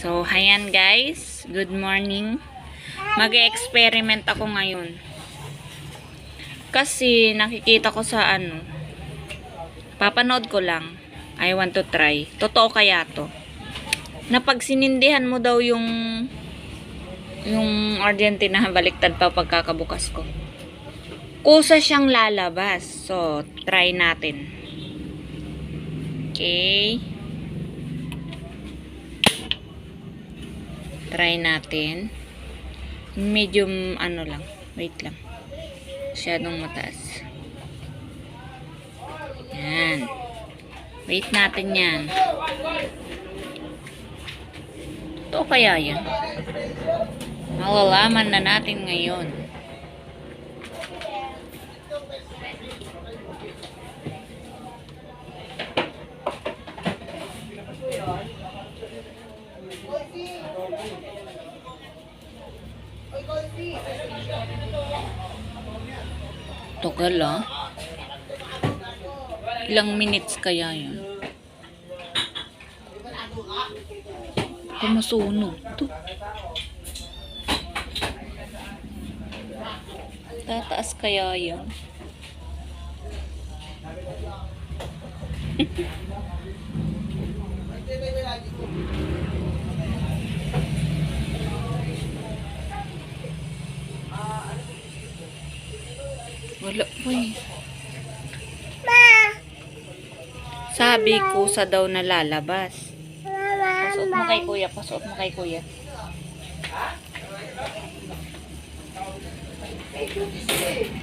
So, ayan guys. Good morning. Mag-experiment ako ngayon. Kasi, nakikita ko sa papanood ko lang. I want to try. Totoo kaya to? Na pag sinindihan mo daw yung Argentina, baliktad pa pagkakabukas ko. Kusa siyang lalabas. So, try natin. Okay. Try natin. Medium lang. Wait lang. Masyadong mataas. Yan. Wait natin yan. Ito kaya yan? Malalaman na natin ngayon. Tagal Ilang minutes kaya yun? Ito masunog to. Tataas kaya yun? Wala po eh. Sabi ko sa daw na lalabas. Pasuot mo kay kuya. Pasuot mo kay kuya.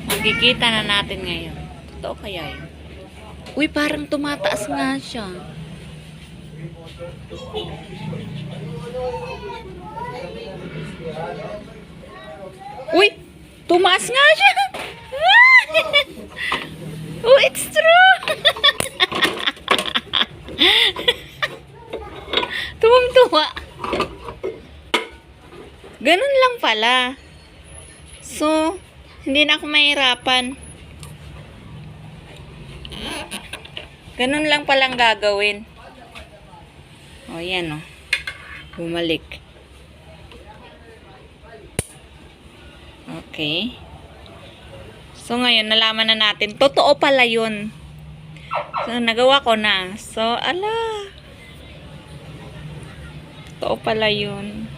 Magkikita na natin ngayon. Totoo kaya yun? Uy, parang tumataas nga siya. Uy! Tumaas nga siya! Oh, it's true! Tuwang-tuwa. Ganun lang pala. So, hindi na ako mahirapan. Ganun lang palang gagawin. O, yan o. Bumalik. Okay. So, ngayon, nalaman na natin. Totoo pala yun. So, nagawa ko na. So, ala. Totoo pala yun.